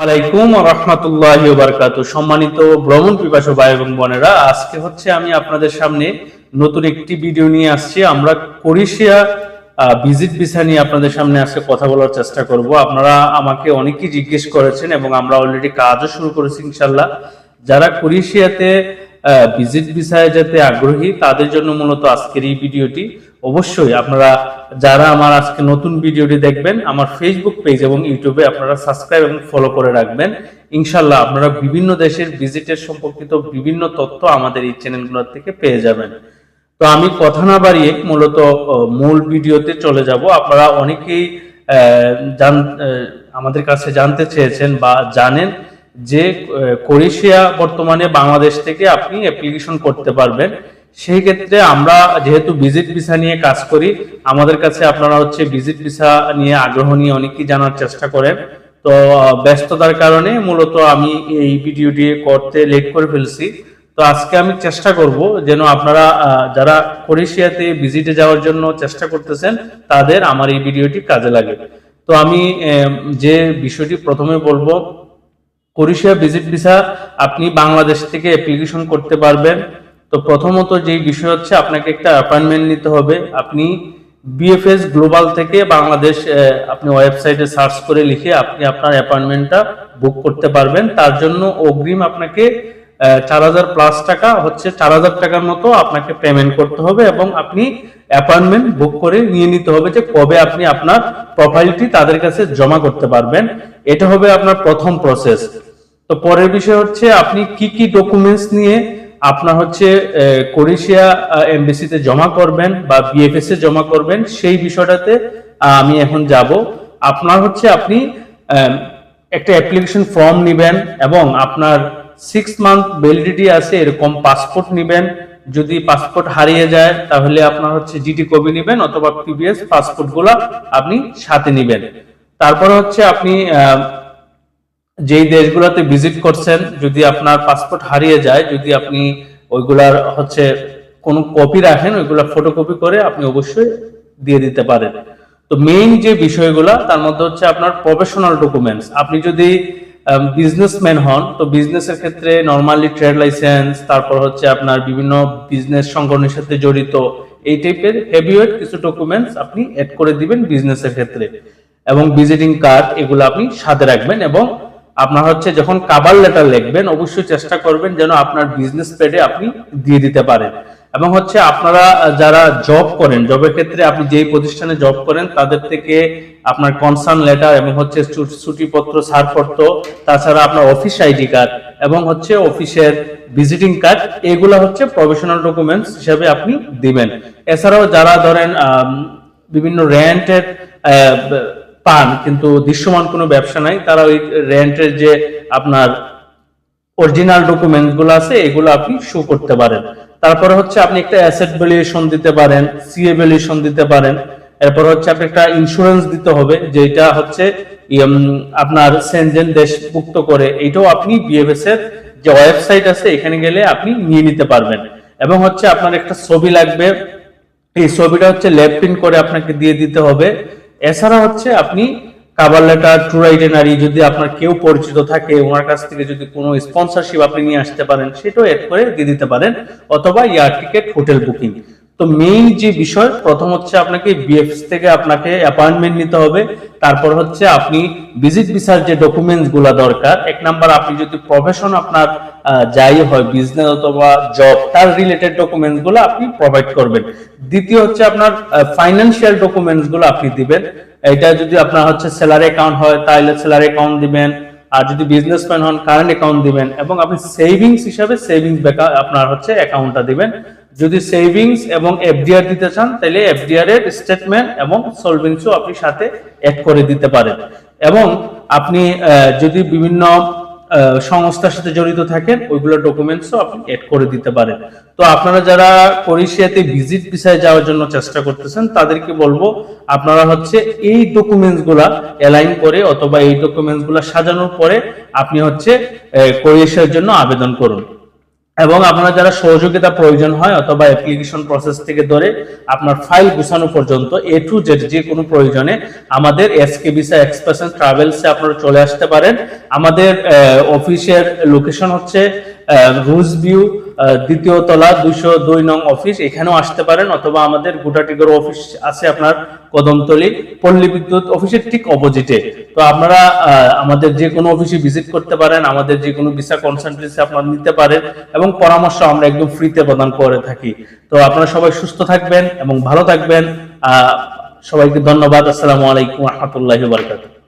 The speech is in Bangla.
আলাইকুম রহমতুল্লাহি ওয়া বারাকাতুহু। সম্মানিত ভ্রমণ পিপাসু ভাই এবং বোনেরা, আজকে আমি আপনাদের সামনে নতুন একটি ভিডিও নিয়ে আসছি। আমরা ক্রোয়েশিয়া ভিজিট ভিসা নিয়ে আপনাদের সামনে আজকে কথা বলার চেষ্টা করব। আপনারা আমাকে অনেকেই জিজ্ঞেস করেছেন এবং আমরা অলরেডি কাজও শুরু করেছি ইনশাআল্লাহ। যারা ক্রোয়েশিয়াতে ভিজিট ভিসায় যেতে আগ্রহী তাদের জন্য মূলত আজকের এই ভিডিওটি। অবশ্যই আপনারা যারা আমার আজকে নতুন ভিডিওটি দেখবেন, আমার ফেসবুক পেজ এবং ইউটিউবে আপনারা সাবস্ক্রাইব এবং ফলো করে রাখবেন। ইনশাআল্লাহ আপনারা বিভিন্ন দেশের ভিজিটের সম্পর্কিত বিভিন্ন তথ্য আমাদের এই চ্যানেলগুলো থেকে পেয়ে যাবেন। তো আমি কথা না বাড়িয়ে মূলত মূল ভিডিওতে চলে যাব। আপনারা অনেকেই আমাদের কাছে জানতে চেয়েছেন বা জানেন যে ক্রোয়েশিয়া বর্তমানে বাংলাদেশ থেকে আপনি অ্যাপ্লিকেশন করতে পারবেন। সেই ক্ষেত্রে আমরা যেহেতু ভিজিট ভিসা নিয়ে কাজ করি, আমাদের কাছে আপনারা ভিজিট ভিসা নিয়ে আগ্রহ নিয়ে অনেকেই জানার চেষ্টা করেন। তো ব্যস্ততার কারণে মূলত আমি এই ভিডিওটি করতে লেট করে ফেলছি। তো আজকে আমি চেষ্টা করব যেন আপনারা যারা ক্রোয়েশিয়াতে ভিজিটে যাওয়ার জন্য চেষ্টা করতেছেন তাদের আমার এই ভিডিওটি কাজে লাগে। তো আমি যে বিষয়টি প্রথমে বলবো, ক্রোয়েশিয়া ভিজিট ভিসা আপনি বাংলাদেশ থেকে অ্যাপ্লিকেশন করতে পারবেন। তো প্রথমত যে বিষয় আপনাকে একটা অ্যাপয়েন্টমেন্ট নিতে হবে। আপনি বিএফএস গ্লোবাল থেকে বাংলাদেশ আপনি ওয়েবসাইটে সার্চ করে লিখে আপনি আপনার অ্যাপয়েন্টমেন্টটা বুক করতে পারবেন। তার জন্য অগ্রিম আপনাকে 4000 প্লাস টাকা 4000 টাকার মতো আপনাকে পেমেন্ট করতে হবে এবং আপনি অ্যাপয়েন্টমেন্ট বুক করে নিয়ে নিতে হবে যে কবে আপনি আপনার প্রোফাইলটি তাদের কাছে জমা করতে পারবেন। এটা হবে আপনার প্রথম প্রসেস। তো পরের বিষয় আপনি কি কি ডকুমেন্টস নিয়ে আপনার ক্রোয়েশিয়া এমবাসিতে জমা করবেন বা বিএফএস এ জমা করবেন, সেই বিষয়টাতে আমি এখন যাব। আপনার আপনি একটা অ্যাপ্লিকেশন ফর্ম নেবেন এবং আপনার 6 মান্থ ভ্যালিডিটি আছে এরকম পাসপোর্ট নেবেন। যদি পাসপোর্ট হারিয়ে যায় তাহলে আপনার জিডি কপি নেবেন অথবা প্রিভিয়াস পাসপোর্টগুলো আপনি সাথে নেবেন। তারপর আপনি যেই দেশগুলোতে ভিজিট করছেন, যদি আপনার পাসপোর্ট হারিয়ে যায়, যদি আপনি ওইগুলার কোনো কপি রাখেন, ওইগুলা ফটোকপি করে আপনি অবশ্যই দিয়ে দিতে পারেন। তো মেইন যে বিষয়গুলা তার মধ্যে আপনার প্রফেশনাল ডকুমেন্টস। আপনি যদি বিজনেসম্যান হন তো বিজনেসের ক্ষেত্রে নরমালি ট্রেড লাইসেন্স, তারপর আপনার বিভিন্ন বিজনেস সংগঠনের সাথে জড়িত এই টাইপের হেভিওয়েট কিছু ডকুমেন্টস আপনি এড করে দিবেন বিজনেসের ক্ষেত্রে, এবং ভিজিটিং কার্ড এগুলো আপনি সাথে রাখবেন। এবং আপনার যখন কভার লেটার লিখবেন অবশ্যই চেষ্টা করবেন যেন আপনার বিজনেস পেডে আপনি দিয়ে দিতে পারেন। এবং আপনারা যারা জব করেন, জবের ক্ষেত্রে আপনি যেই প্রতিষ্ঠানে জব করেন তাদের থেকে আপনার কনসার্ন লেটার এবং ছুটিপত্র, ছাড়পত্র, তাছাড়া আপনার অফিস আইডি কার্ড এবং অফিসের ভিজিটিং কার্ড, এগুলো প্রফেশনাল ডকুমেন্টস হিসেবে আপনি দিবেন। এছাড়াও যারা ধরেন বিভিন্ন রেন্টের পান কিন্তু দৃশ্যমান কোনো ব্যবসা নাই, তারা ওই রেন্টের যে আপনার অরিজিনাল ডকুমেন্টস গুলো আছে এগুলো আপনি শো করতে পারেন। তারপরে আপনি একটা অ্যাসেট ভ্যালুয়েশন দিতে পারেন, সিএ ভ্যালুয়েশন দিতে পারেন। এরপর আপনি একটা ইন্স্যুরেন্স দিতে হবে, যেটা আপনার সেনজেন দেশভুক্ত করে। এইটাও আপনি বিএফএস এর যে ওয়েবসাইট আছে এখানে গেলে আপনি নিয়ে নিতে পারবেন। এবং আপনার একটা ছবি লাগবে, এই ছবিটা লেফট প্রিন্ট করে আপনাকে দিয়ে দিতে হবে। এছাড়া আপনি কভার লেটার, ট্যুর আইটেনারি, যদি আপনার কেউ পরিচিত থাকে ওনার কাছ থেকে যদি কোনো স্পন্সরশিপ আপনি নিয়ে আসতে পারেন সেটাও এড করে দিয়ে দিতে পারেন, অথবা এয়ার টিকেট, হোটেল বুকিং। তো মেইন যে বিষয় প্রথম আপনাকে বিএফএস থেকে আপনাকে অ্যাপয়েন্টমেন্ট নিতে হবে। তারপর আপনি ভিজিট ভিসার যে ডকুমেন্টস গুলা দরকার, এক নাম্বার আপনি যদি প্রফেশন আপনার যাই হয় বিজনেস অথবা জব, তার রিলেটেড ডকুমেন্টস গুলো আপনি প্রোভাইড করবেন। দ্বিতীয় আপনার ফাইন্যান্সিয়াল ডকুমেন্টস গুলো আপনি দিবেন। এটা যদি আপনার স্যালারি অ্যাকাউন্ট হয় তাহলে স্যালারি অ্যাকাউন্ট দিবেন, আর যদি বিজনেসম্যান হন কারেন্ট অ্যাকাউন্ট দিবেন, এবং আপনি সেভিংস হিসাবে সেভিংস আপনার অ্যাকাউন্টটা দিবেন। যদি সেভিংস এবং এফডিআর দিতে চান তাহলে এফডিআর এর স্টেটমেন্ট এবং সলভেন্সিও আপনি সাথে অ্যাড করে দিতে পারেন। এবং আপনি যদি বিভিন্ন সংস্থার সাথে জড়িত থাকেন ওইগুলো ডকুমেন্টসও আপনি এড করে দিতে পারেন। তো আপনারা যারা ক্রোয়েশিয়াতে ভিজিট ভিসায় যাওয়ার জন্য চেষ্টা করতেছেন তাদেরকে বলবো আপনারা এই ডকুমেন্টস গুলা অ্যালাইন করে অথবা এই ডকুমেন্টস গুলা সাজানোর পরে আপনি ক্রোয়েশিয়ার জন্য আবেদন করুন। এবং আপনার যারা সহযোগিতা প্রয়োজন হয় অথবা অ্যাপ্লিকেশন প্রসেস থেকে ধরে আপনার ফাইল গুছানো পর্যন্ত এ টু জেড যে কোনো প্রয়োজনে আমাদের এসকে ভিসা এক্সপ্রেস এন্ড ট্রাভেলসে আপনারা চলে আসতে পারেন। আমাদের অফিসের লোকেশন হচ্ছে রুজ ভিউ, দ্বিতীয় তলা, 202 নং অফিস, এখানেও আসতে পারেন। অথবা আমাদের গুটাটিগর অফিস আছে আপনার কদমতলী পল্লী বিদ্যুৎ অফিসের ঠিক অপোজিটে। তো আপনারা আমাদের যে কোনো অফিসে ভিজিট করতে পারেন, আমাদের যে কোনো ভিসা কনসালটেন্সি আপনারা নিতে পারেন এবং পরামর্শ আমরা একদম ফ্রিতে প্রদান করে থাকি। তো আপনারা সবাই সুস্থ থাকবেন এবং ভালো থাকবেন। সবাইকে ধন্যবাদ। আসসালামু আলাইকুম ওয়া রাহমাতুল্লাহি ওয়া বারাকাতুহু।